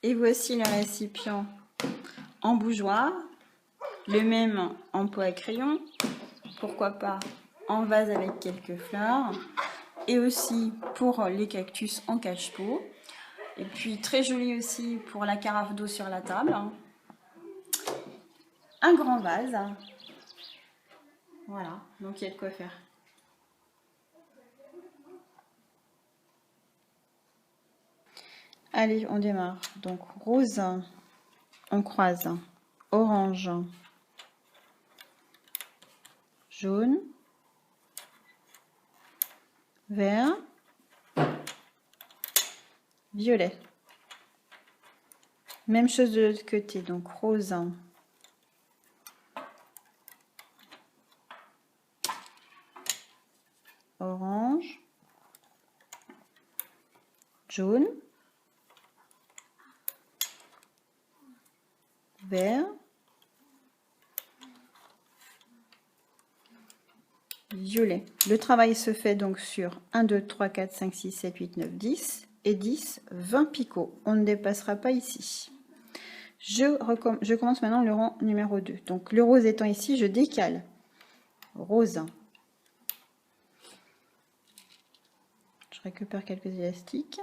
Et voici le récipient en bougeoir, le même en pot à crayon, pourquoi pas en vase avec quelques fleurs, et aussi pour les cactus en cache-pot. Et puis très joli aussi pour la carafe d'eau sur la table. Un grand vase. Voilà, donc il y a de quoi faire. Allez, on démarre. Donc rose, on croise, orange, jaune, vert, violet. Même chose de l'autre côté, donc rose, orange, jaune, vert, violet. Le travail se fait donc sur 1, 2, 3, 4, 5, 6, 7, 8, 9, 10 et 10, 20 picots. On ne dépassera pas ici. Je commence maintenant le rang numéro 2. Donc le rose étant ici, je décale. Rose. Je récupère quelques élastiques.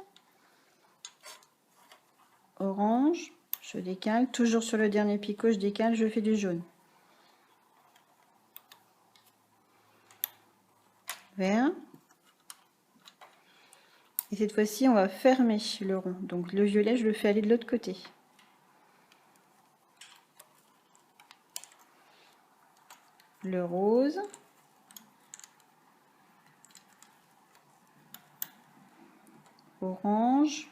Orange, je décale. Toujours sur le dernier picot, je décale, je fais du jaune. Vert. Et cette fois-ci, on va fermer le rond. Donc le violet, je le fais aller de l'autre côté. Le rose. Orange.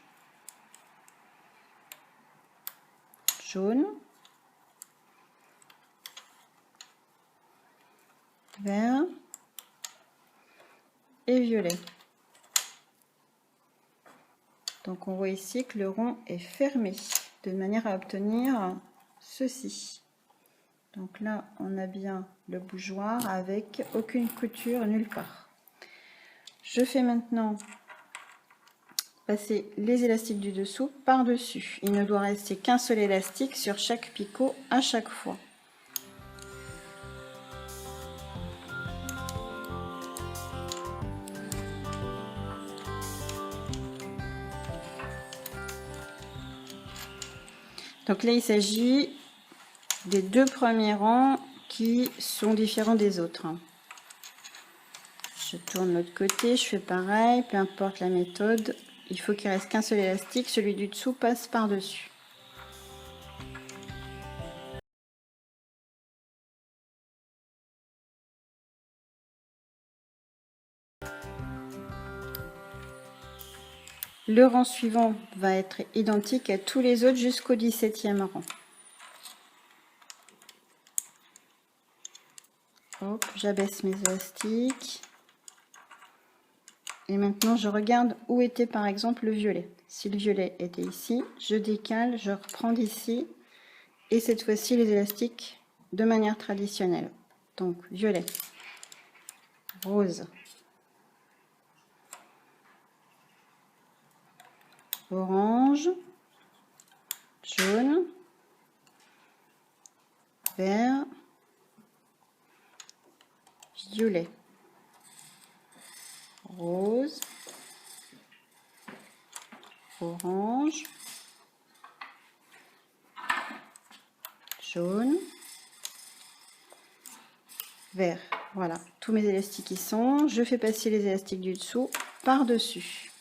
Jaune. Vert. Et violet. Donc on voit ici que le rond est fermé de manière à obtenir ceci. Donc là on a bien le bougeoir avec aucune couture nulle part. Je fais maintenant passer les élastiques du dessous par dessus. Il ne doit rester qu'un seul élastique sur chaque picot à chaque fois. Donc là, il s'agit des deux premiers rangs qui sont différents des autres. Je tourne l'autre côté, je fais pareil, peu importe la méthode. Il faut qu'il reste qu'un seul élastique, celui du dessous passe par-dessus. Le rang suivant va être identique à tous les autres jusqu'au 17e rang. Hop, j'abaisse mes élastiques. Et maintenant, je regarde où était par exemple le violet. Si le violet était ici, je décale, je reprends d'ici. Et cette fois-ci, les élastiques de manière traditionnelle. Donc, violet, rose, orange, jaune, vert, violet, rose, orange, jaune, vert. Voilà, tous mes élastiques y sont. Je fais passer les élastiques du dessous par-dessus.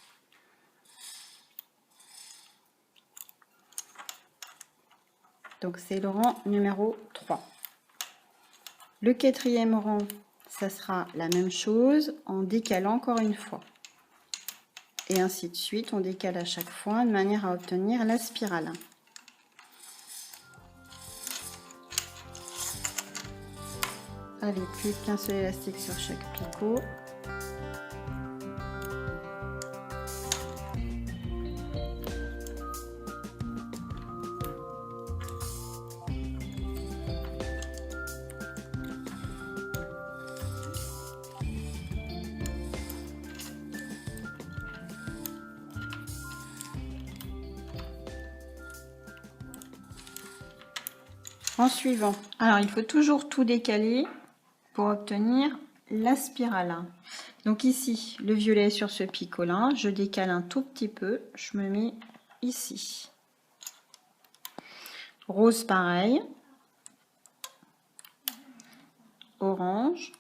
Donc c'est le rang numéro 3. Le quatrième rang, ça sera la même chose en décalant encore une fois. Et ainsi de suite, on décale à chaque fois de manière à obtenir la spirale. Allez, plus qu'un seul élastique sur chaque picot. En suivant, alors il faut toujours tout décaler pour obtenir la spirale. Donc ici, le violet est sur ce picot-là, je décale un tout petit peu, je me mets ici. Rose pareil, orange,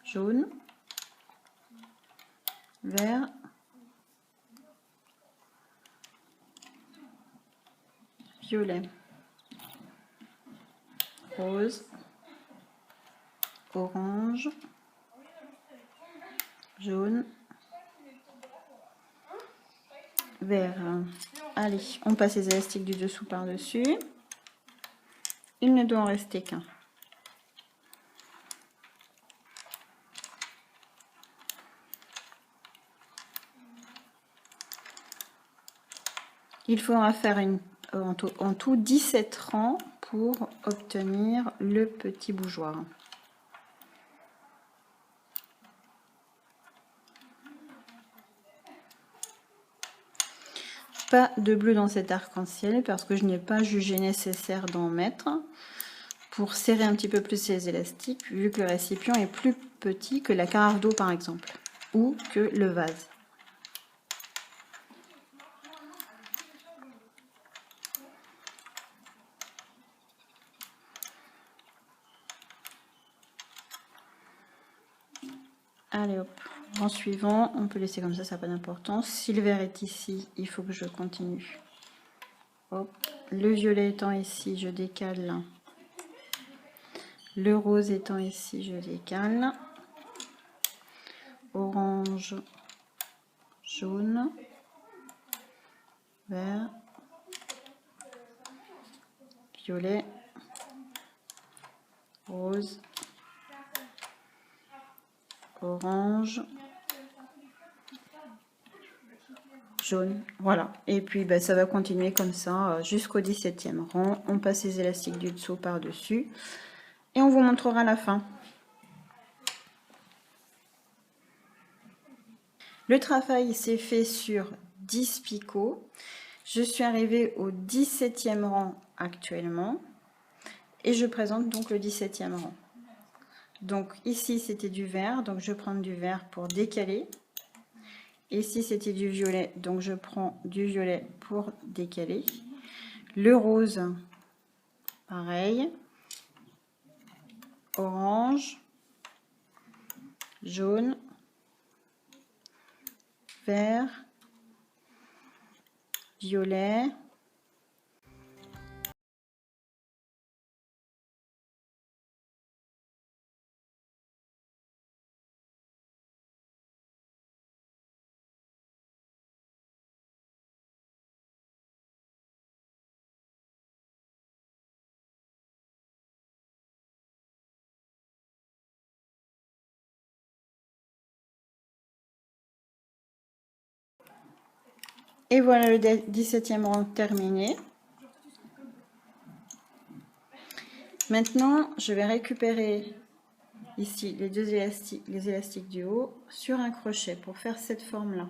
jaune, vert, violet, rose, orange, jaune, vert. Allez, on passe les élastiques du dessous par-dessus. Il ne doit en rester qu'un. Il faudra faire en tout 17 rangs pour obtenir le petit bougeoir. Pas de bleu dans cet arc-en-ciel parce que je n'ai pas jugé nécessaire d'en mettre pour serrer un petit peu plus les élastiques vu que le récipient est plus petit que la carafe d'eau par exemple ou que le vase. Allez hop, en suivant, on peut laisser comme ça n'a pas d'importance. Si le vert est ici, il faut que je continue. Hop. Le violet étant ici, je décale. Le rose étant ici, je décale. Orange, jaune, vert, violet, rose, orange, jaune, voilà. Et puis ça va continuer comme ça jusqu'au 17e rang. On passe les élastiques du dessous par-dessus et on vous montrera la fin. Le travail s'est fait sur 10 picots. Je suis arrivée au 17e rang actuellement et je présente donc le 17e rang. Donc ici c'était du vert, donc je prends du vert pour décaler. Ici c'était du violet, donc je prends du violet pour décaler. Le rose, pareil. Orange, jaune, vert, violet. Et voilà le 17e rang terminé. Maintenant, je vais récupérer ici les élastiques du haut sur un crochet pour faire cette forme-là.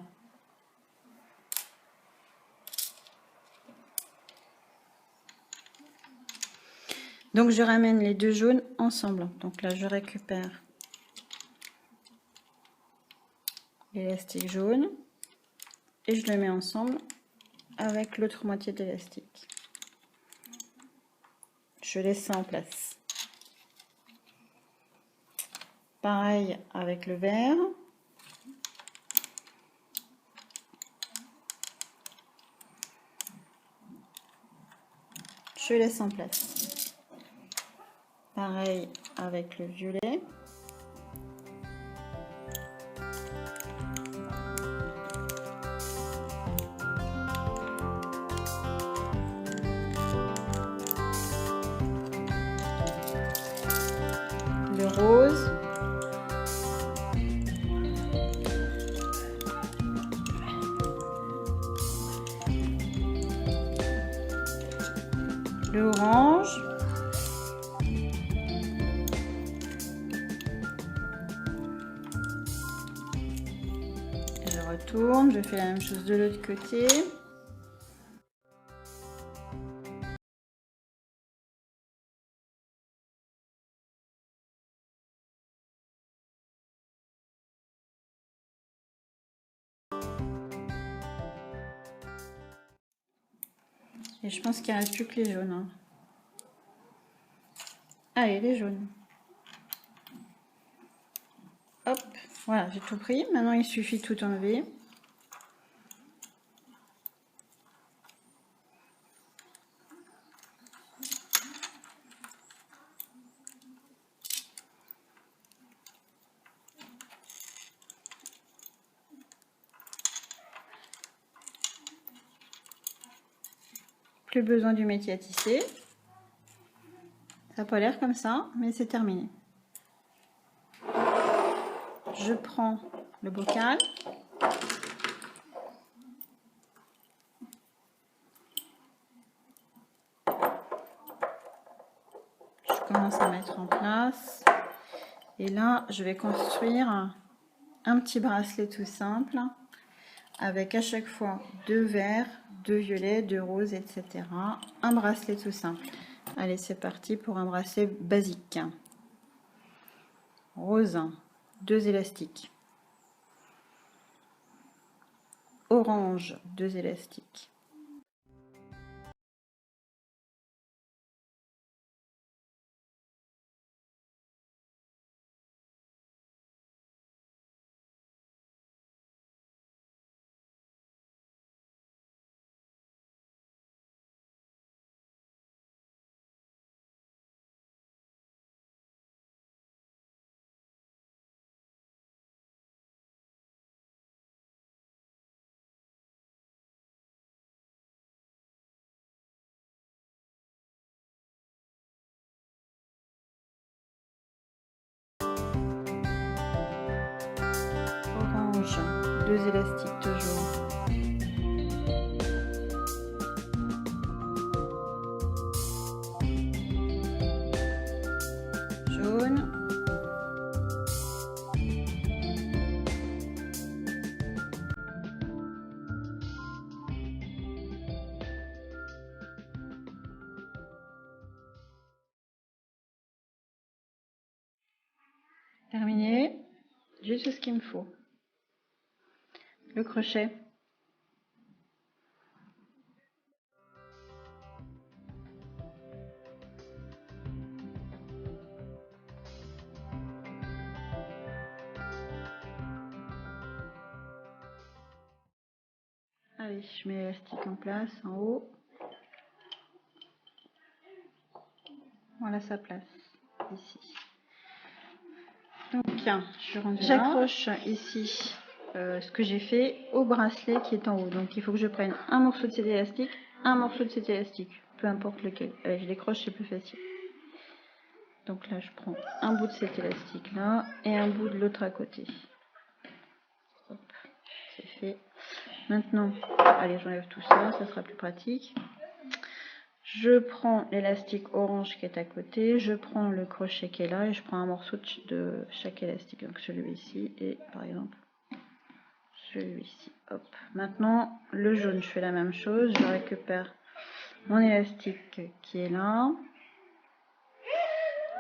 Donc je ramène les deux jaunes ensemble. Donc là, je récupère l'élastique jaune et je le mets ensemble avec l'autre moitié d'élastique. Je laisse ça en place. Pareil avec le vert. Je laisse en place. Pareil avec le violet. Le rose. Le orange. Je retourne, je fais la même chose de l'autre côté. Et je pense qu'il ne reste plus que les jaunes. Hein. Allez, les jaunes. Hop, voilà, j'ai tout pris. Maintenant, il suffit de tout enlever. Plus besoin du métier à tisser. Ça n'a pas l'air comme ça, mais c'est terminé. Je prends le bocal. Je commence à mettre en place. Et là, je vais construire un petit bracelet tout simple avec à chaque fois 2 verts, 2 violets, 2 roses, etc. Un bracelet tout simple. Allez, c'est parti pour un bracelet basique. Rose, 2 élastiques. Orange, 2 élastiques. Orange, 2 élastiques toujours. Jaune. Terminé. J'ai tout ce qu'il me faut. Le crochet. Allez, je mets l'élastique en place en haut. Voilà sa place ici. Donc, j'accroche ici ce que j'ai fait au bracelet qui est en haut. Donc, il faut que je prenne un morceau de cet élastique, un morceau de cet élastique, peu importe lequel. Allez, je décroche, c'est plus facile. Donc là, je prends un bout de cet élastique là et un bout de l'autre à côté. Hop, c'est fait. Maintenant, allez, j'enlève tout ça, ça sera plus pratique. Je prends l'élastique orange qui est à côté, je prends le crochet qui est là et je prends un morceau de chaque élastique. Donc celui-ci et par exemple celui-ci. Hop. Maintenant, le jaune, je fais la même chose. Je récupère mon élastique qui est là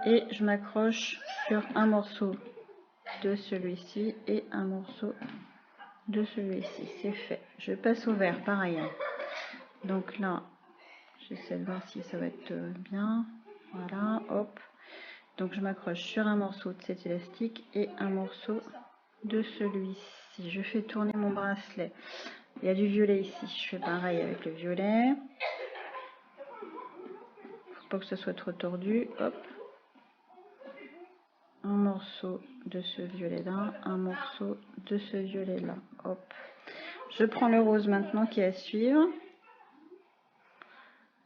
et je m'accroche sur un morceau de celui-ci et un morceau de celui-ci. C'est fait. Je passe au vert, pareil. Donc là, j'essaie de voir si ça va être bien. Voilà, hop. Donc je m'accroche sur un morceau de cet élastique et un morceau de celui-ci. Je fais tourner mon bracelet. Il y a du violet ici. Je fais pareil avec le violet. Faut pas que ce soit trop tordu. Hop. Un morceau de ce violet-là, un morceau de ce violet-là. Hop. Je prends le rose maintenant qui est à suivre.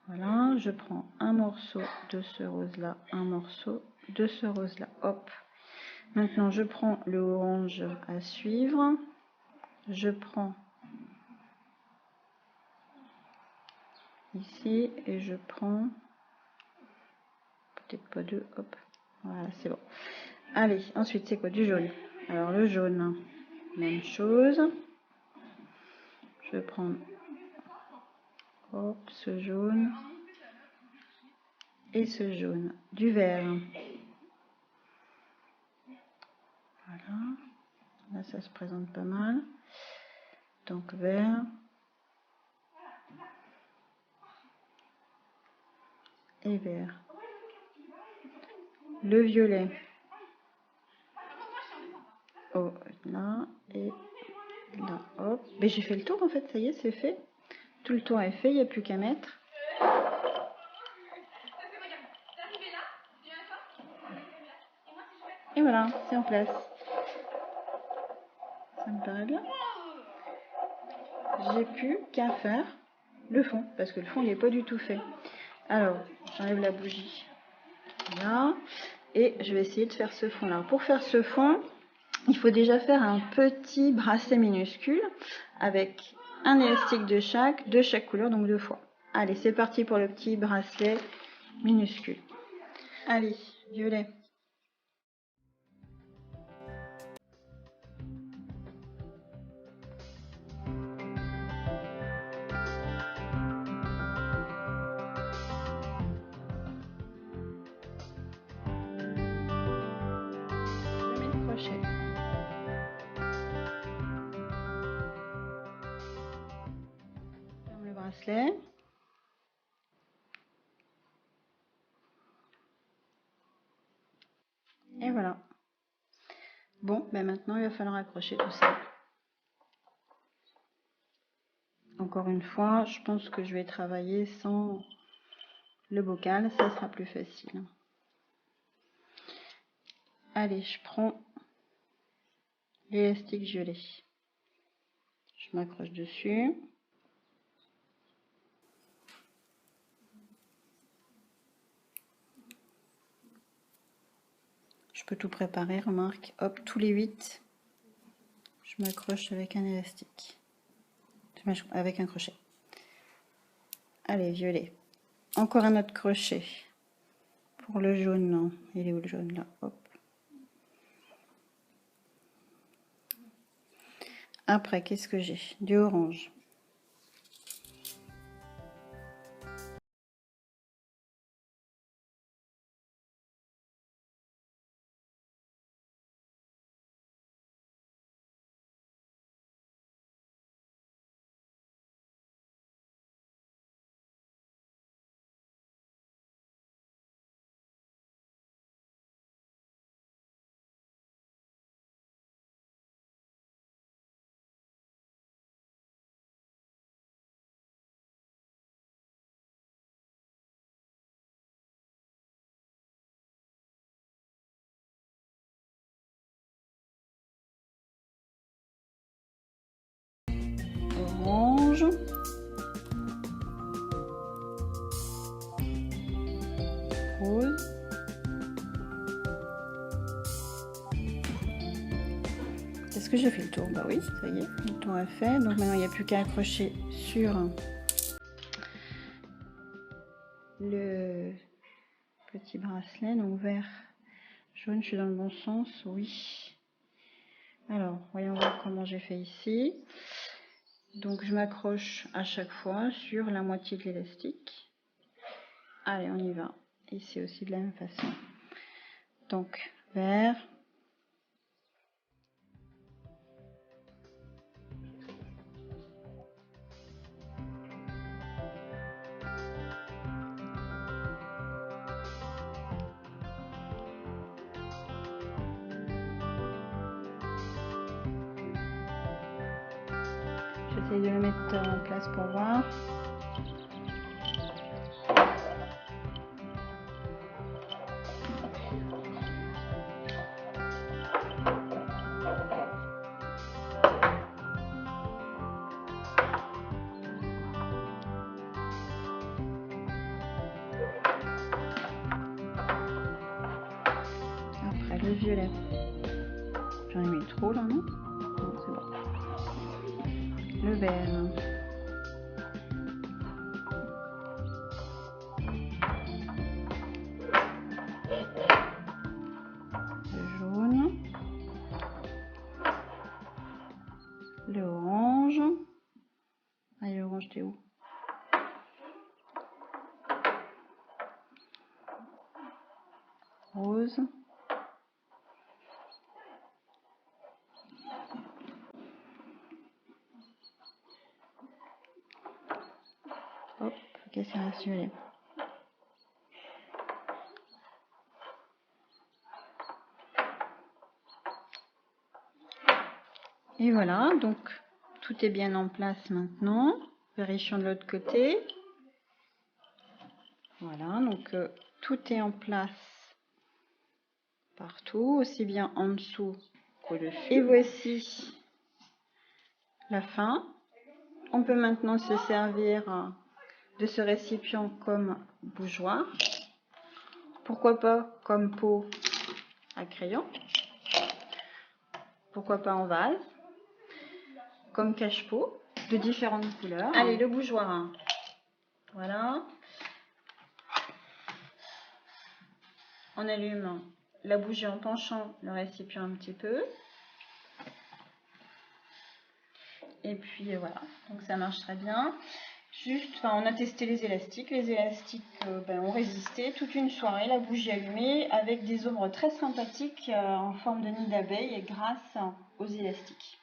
Voilà, je prends un morceau de ce rose-là, un morceau de ce rose-là. Hop. Maintenant, je prends le orange à suivre. Je prends ici et je prends peut-être pas deux. Hop. Voilà, c'est bon. Allez, ensuite, c'est quoi? Du jaune. Alors, le jaune, même chose. Je vais prendre hop, ce jaune et ce jaune. Du vert. Voilà. Là, ça se présente pas mal. Donc, vert. et vert. Le violet. Oh, là et là. Hop. Mais j'ai fait le tour en fait, ça y est, c'est fait. Tout le tour est fait, il n'y a plus qu'à mettre. Et voilà, c'est en place. Ça me paraît bien. J'ai plus qu'à faire le fond, parce que le fond il n'est pas du tout fait. Alors, j'enlève la bougie là, et je vais essayer de faire ce fond là. Pour faire ce fond, il faut déjà faire un petit bracelet minuscule avec un élastique de chaque couleur, donc 2 fois. Allez, c'est parti pour le petit bracelet minuscule. Allez, violet. Je mets le crochet. Ferme le bracelet. Et voilà. Bon, ben maintenant il va falloir accrocher tout ça. Encore une fois, je pense que je vais travailler sans le bocal, ça sera plus facile. Allez, je prends l'élastique violet. Je m'accroche dessus. Je peux tout préparer, remarque. Hop, tous les 8, je m'accroche avec un élastique. Avec un crochet. Allez, violet. Encore un autre crochet. Pour le jaune, non. Il est où le jaune là? Hop. Après, qu'est-ce que j'ai? Du orange. Orange. Rose. Est-ce que j'ai fait le tour? Bah oui, ça y est, le tour est fait. Donc maintenant, il n'y a plus qu'à accrocher sur le petit bracelet. Donc vert, jaune, je suis dans le bon sens, oui. Alors, voyons voir comment j'ai fait ici. Donc je m'accroche à chaque fois sur la moitié de l'élastique. Allez, on y va. Ici aussi de la même façon. Donc vert. J'essaie de le mettre en place pour voir. Après le violet. J'en ai mis trop là, non? Non, c'est bon. Le vert. Le jaune. Le orange. Allez, l'orange, t'es où? Rose. Hop, qu'est-ce qu'il reste violet? Et voilà, donc tout est bien en place maintenant. Vérifions de l'autre côté. Voilà, donc tout est en place partout, aussi bien en dessous qu'au-dessus. Et voici la fin. On peut maintenant se servir de ce récipient comme bougeoir. Pourquoi pas comme pot à crayon. Pourquoi pas en vase. Comme cache-pot de différentes couleurs. Allez, le bougeoir. Voilà. On allume la bougie en penchant le récipient un petit peu. Et puis voilà, donc ça marche très bien. Juste, on a testé les élastiques. Les élastiques ont résisté toute une soirée, la bougie allumée, avec des ombres très sympathiques en forme de nid d'abeille grâce aux élastiques.